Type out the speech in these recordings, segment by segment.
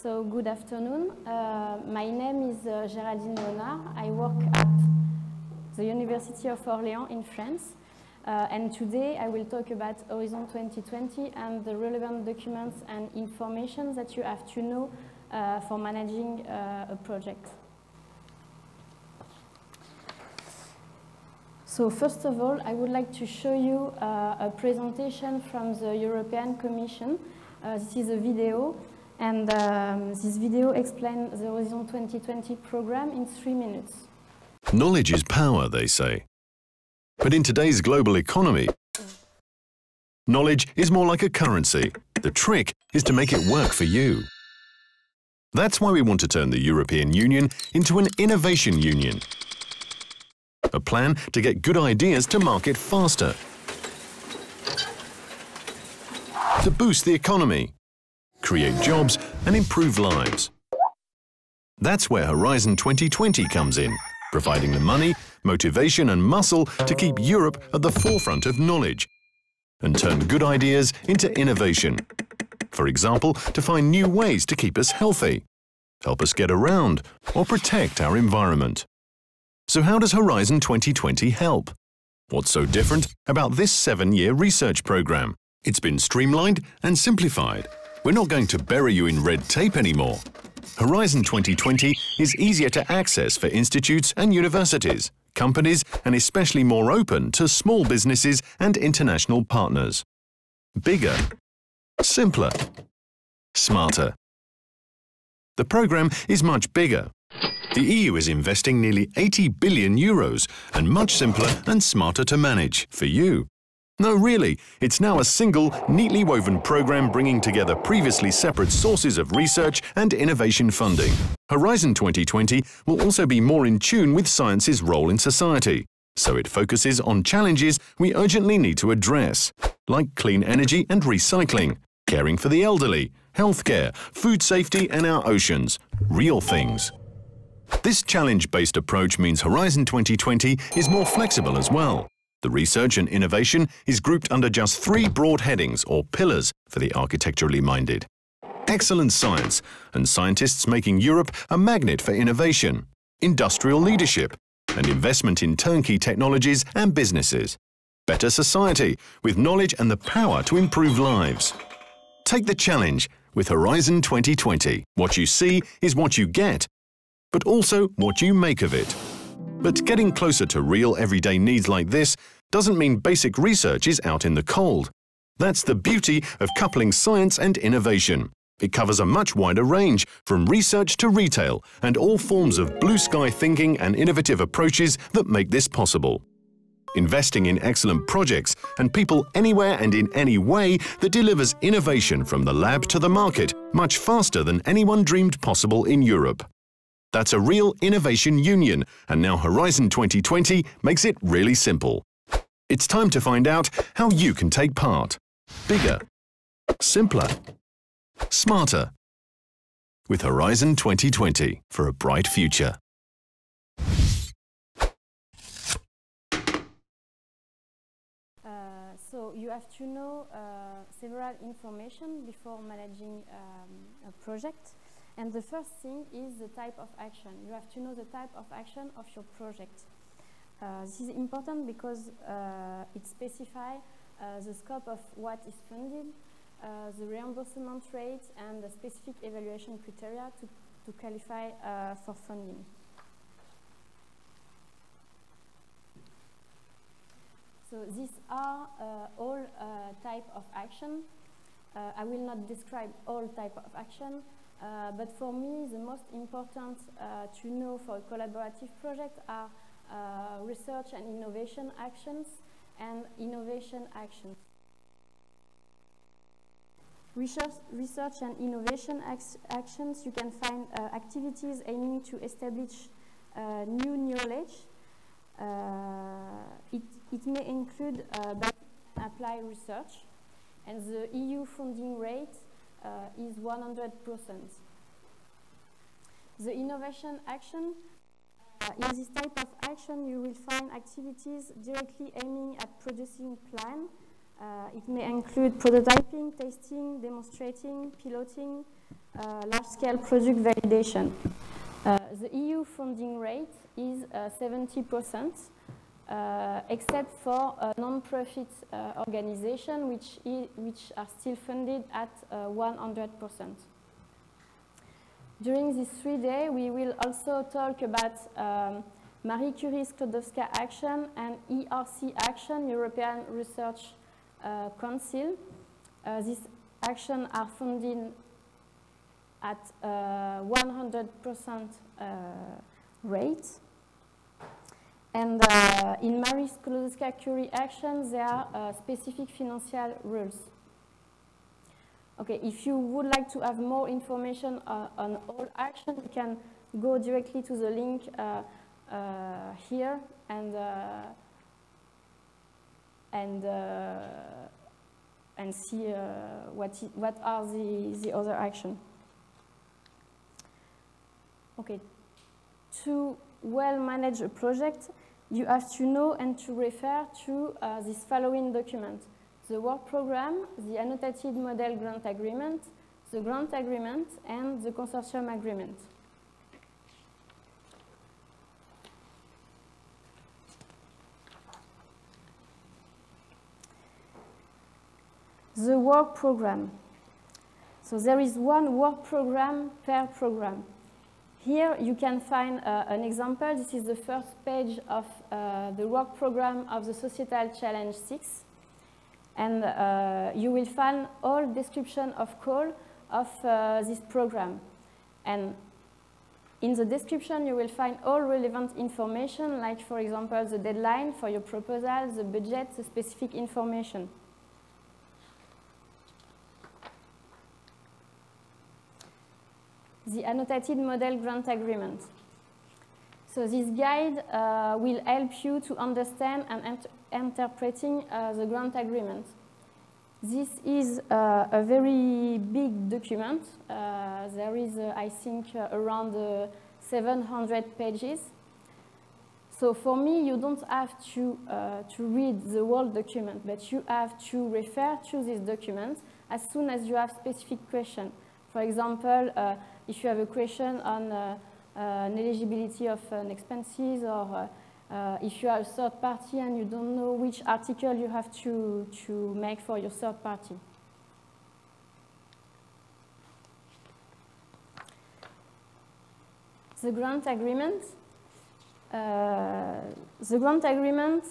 So good afternoon. My name is Géraldine Léonard. I work at the University of Orléans in France. And today I will talk about Horizon 2020 and the relevant documents and information that you have to know for managing a project. So first of all, I would like to show you a presentation from the European Commission. This is a video, and this video explains the Horizon 2020 program in 3 minutes. Knowledge is power, they say. But in today's global economy, knowledge is more like a currency. The trick is to make it work for you. That's why we want to turn the European Union into an innovation union. A plan to get good ideas to market faster. To boost the economy, create jobs and improve lives. That's where Horizon 2020 comes in, providing the money, motivation and muscle to keep Europe at the forefront of knowledge and turn good ideas into innovation. For example, to find new ways to keep us healthy, help us get around or protect our environment. So how does Horizon 2020 help? What's so different about this 7-year research program? It's been streamlined and simplified. We're not going to bury you in red tape anymore. Horizon 2020 is easier to access for institutes and universities, companies, and especially more open to small businesses and international partners. Bigger, simpler, smarter. The program is much bigger. The EU is investing nearly 80 billion euros and much simpler and smarter to manage for you. No, really, it's now a single, neatly woven program bringing together previously separate sources of research and innovation funding. Horizon 2020 will also be more in tune with science's role in society, so it focuses on challenges we urgently need to address, like clean energy and recycling, caring for the elderly, healthcare, food safety and our oceans, real things. This challenge-based approach means Horizon 2020 is more flexible as well. The research and innovation is grouped under just 3 broad headings or pillars for the architecturally minded. Excellent science and scientists making Europe a magnet for innovation, industrial leadership, and investment in turnkey technologies and businesses. Better society with knowledge and the power to improve lives. Take the challenge with Horizon 2020. What you see is what you get, but also what you make of it. But getting closer to real everyday needs like this doesn't mean basic research is out in the cold. That's the beauty of coupling science and innovation. It covers a much wider range, from research to retail, and all forms of blue sky thinking and innovative approaches that make this possible. Investing in excellent projects and people anywhere and in any way that delivers innovation from the lab to the market much faster than anyone dreamed possible in Europe. That's a real innovation union, and now Horizon 2020 makes it really simple. It's time to find out how you can take part. Bigger, simpler, smarter. With Horizon 2020 for a bright future. So you have to know several information before managing a project. And the first thing is the type of action. You have to know the type of action of your project. This is important because it specifies the scope of what is funded, the reimbursement rate, and the specific evaluation criteria to qualify for funding. So these are all type of action. I will not describe all type of action. But for me, the most important to know for a collaborative project are research and innovation actions and innovation actions. Research and innovation actions, you can find activities aiming to establish new knowledge. It may include applied research, and the EU funding rate is 100%. The innovation action, in this type of action you will find activities directly aiming at producing plan, It may include prototyping, testing, demonstrating, piloting, large-scale project validation. The EU funding rate is 70%, except for non-profit organizations which are still funded at 100%. During this 3 days, we will also talk about Marie Curie Skłodowska Action and ERC Action, European Research Council. These actions are funded at 100% rate. And in Marie Skłodowska-Curie Action, there are specific financial rules. Okay, if you would like to have more information on all actions, you can go directly to the link here and see what are the other actions. Okay, to well manage a project, you have to know and to refer to this following document: the work program, the annotated model grant agreement, the grant agreement, and the consortium agreement. The work program. So there is one work program per program. Here you can find an example. This is the first page of the work program of the Societal Challenge 6. And you will find all description of call of this program. And in the description, you will find all relevant information, like, for example, the deadline for your proposal, the budget, the specific information. The annotated model grant agreement. So this guide will help you to understand and interpreting the grant agreement. This is a very big document. There is, I think, around 700 pages. So for me, you don't have to read the whole document, but you have to refer to this document as soon as you have specific questions. For example, if you have a question on an eligibility of an expenses, or if you are a third party and you don't know which article you have to make for your third party. The grant agreement. The grant agreement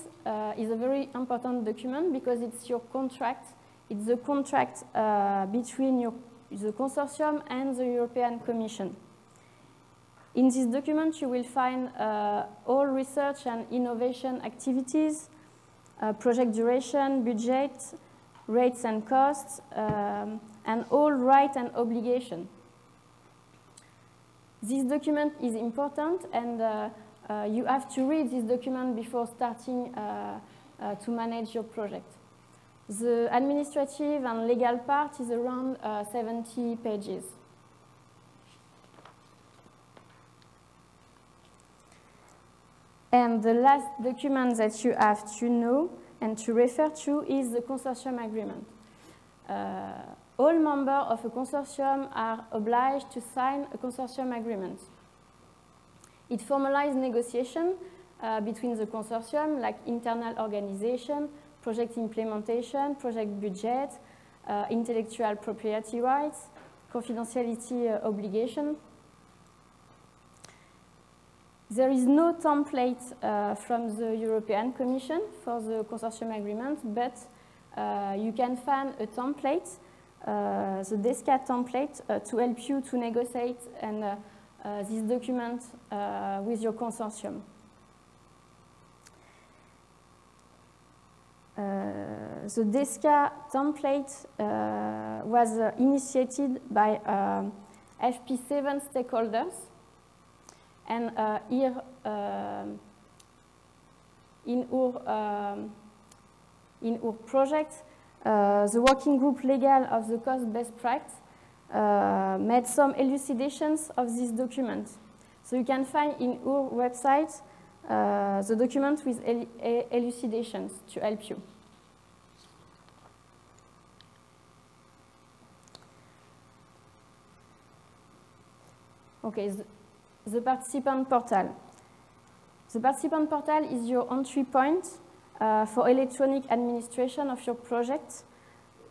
is a very important document because it's your contract. It's the contract between the consortium and the European Commission. In this document, you will find all research and innovation activities, project duration, budget, rates and costs, and all rights and obligations. This document is important, and you have to read this document before starting to manage your project. The administrative and legal part is around 70 pages. And the last document that you have to know and to refer to is the consortium agreement. All members of a consortium are obliged to sign a consortium agreement. It formalizes negotiation between the consortium, like internal organization, project implementation, project budget, intellectual property rights, confidentiality obligation. There is no template from the European Commission for the consortium agreement, but you can find a template, the DESCA template, to help you to negotiate and this document with your consortium. The DESCA template was initiated by FP7 stakeholders, and here in our project, the working group legal of the cost best practice made some elucidations of this document. So you can find in our website the document with elucidations to help you. Okay, the participant portal. The participant portal is your entry point for electronic administration of your project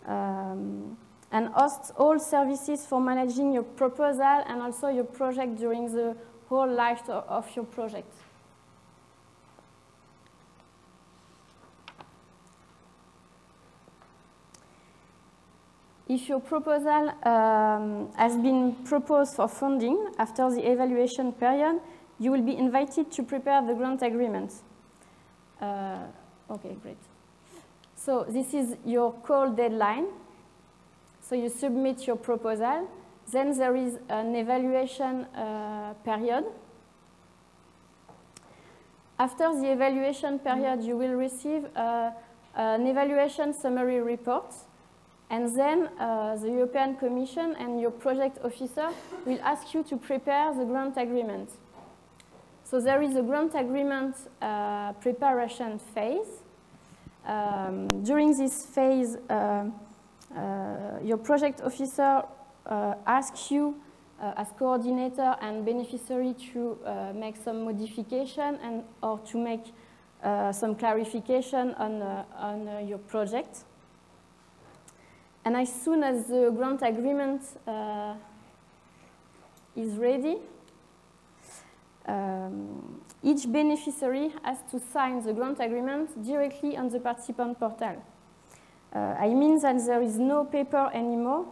and hosts all services for managing your proposal and also your project during the whole life of your project. If your proposal has been proposed for funding after the evaluation period, you will be invited to prepare the grant agreement. Okay, great. So this is your call deadline. So you submit your proposal. Then there is an evaluation period. After the evaluation period, you will receive an evaluation summary report. And then the European Commission and your project officer will ask you to prepare the grant agreement. So there is a grant agreement preparation phase. During this phase, your project officer asks you as coordinator and beneficiary to make some modification and or to make some clarification on your project. And as soon as the grant agreement is ready, each beneficiary has to sign the grant agreement directly on the participant portal. I mean that there is no paper anymore.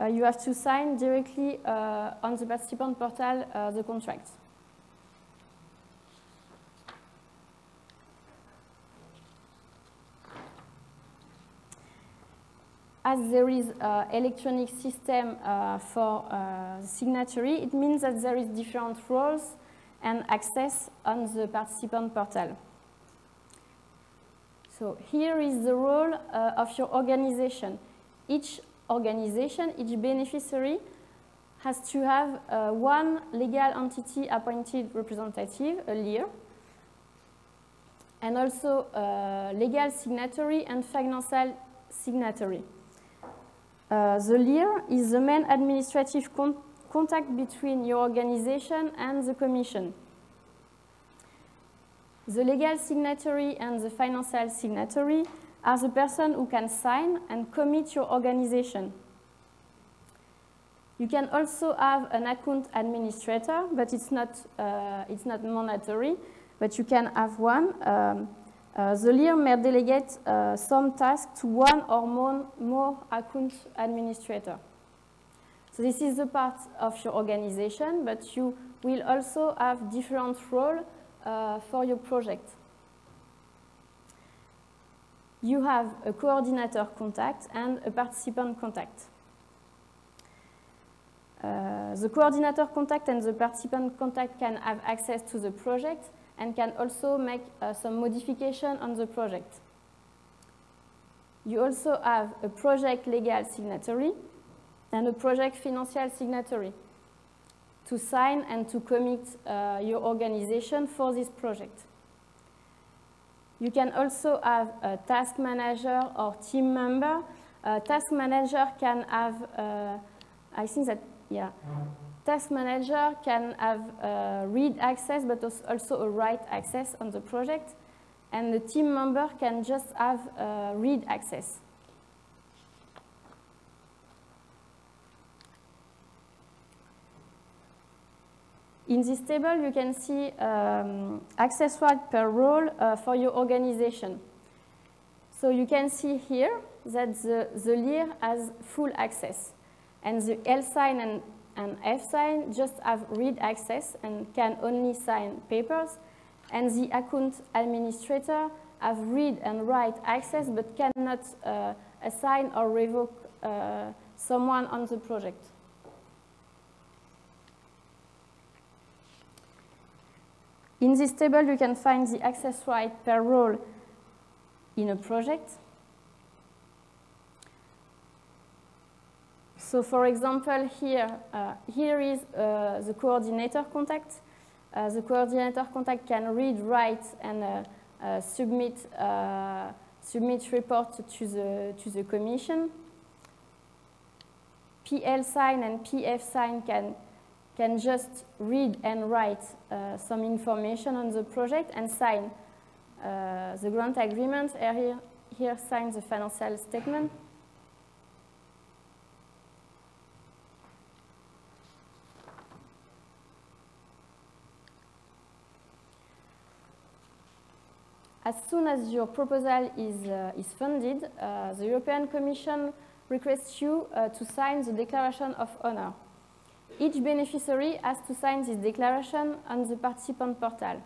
You have to sign directly on the participant portal the contract. As there is an electronic system for signatory, it means that there is different roles and access on the participant portal. So here is the role of your organization. Each organization, each beneficiary has to have one legal entity appointed representative, a LEAR, and also a legal signatory and financial signatory. The LEAR is the main administrative contact between your organization and the Commission. The legal signatory and the financial signatory are the person who can sign and commit your organization. You can also have an account administrator, but it's not mandatory, but you can have one. The LEAR may delegate some tasks to one or more account administrator. So this is the part of your organization, but you will also have different roles for your project. You have a coordinator contact and a participant contact. The coordinator contact and the participant contact can have access to the project and can also make some modification on the project. You also have a project legal signatory and a project financial signatory to sign and to commit your organization for this project. You can also have a task manager or team member. A task manager can have, I think that, yeah. Task manager can have read access, but also a write access on the project. And the team member can just have read access. In this table, you can see access right per role for your organization. So you can see here that the LEAR has full access. And the L sign and F sign just have read access and can only sign papers. And the account administrator have read and write access but cannot assign or revoke someone on the project. In this table, you can find the access right per role in a project. So for example, here is the coordinator contact. The coordinator contact can read, write, and submit report to the Commission. PL sign and PF sign can just read and write some information on the project and sign the grant agreement. Here sign the financial statement. As soon as your proposal is funded, the European Commission requests you to sign the Declaration of Honor. Each beneficiary has to sign this declaration on the participant portal.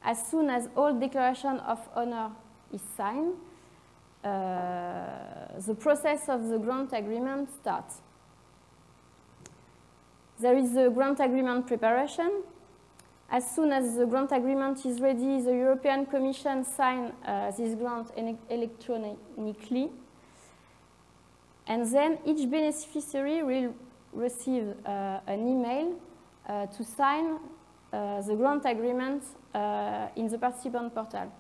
As soon as all Declaration of Honor is signed, the process of the grant agreement starts. There is the grant agreement preparation. As soon as the grant agreement is ready, the European Commission signs this grant electronically. And then each beneficiary will receive an email to sign the grant agreement in the participant portal.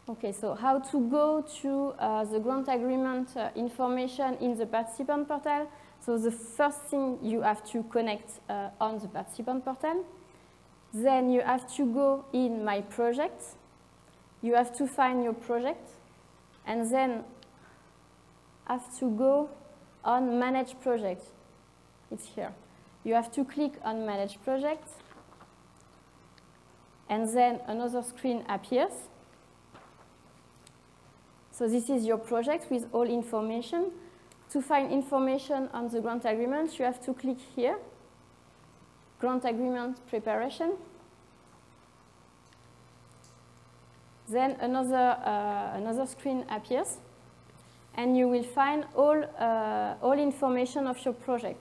Okay, so how to go to the grant agreement information in the participant portal? So the first thing, you have to connect on the participant portal. Then you have to go in My Project. You have to find your project. And then have to go on Manage Project. It's here. You have to click on Manage Project. And then another screen appears. So this is your project with all information. To find information on the grant agreement, you have to click here, Grant Agreement Preparation. Then another screen appears, and you will find all information of your project.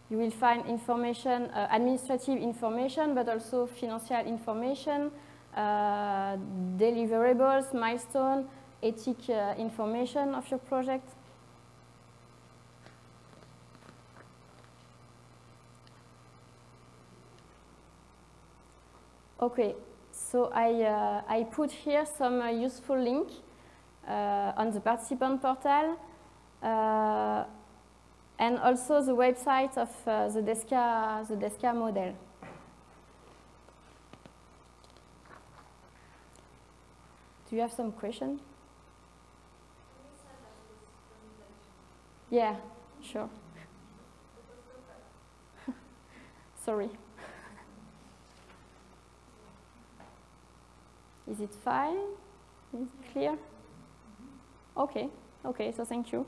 You will find information, administrative information, but also financial information, deliverables, milestone, ethic information of your project. Okay, so I put here some useful link on the participant portal and also the website of the DESCA model. Do you have some question? Yeah, sure. Sorry. Is it fine? Is it clear? Okay, so thank you.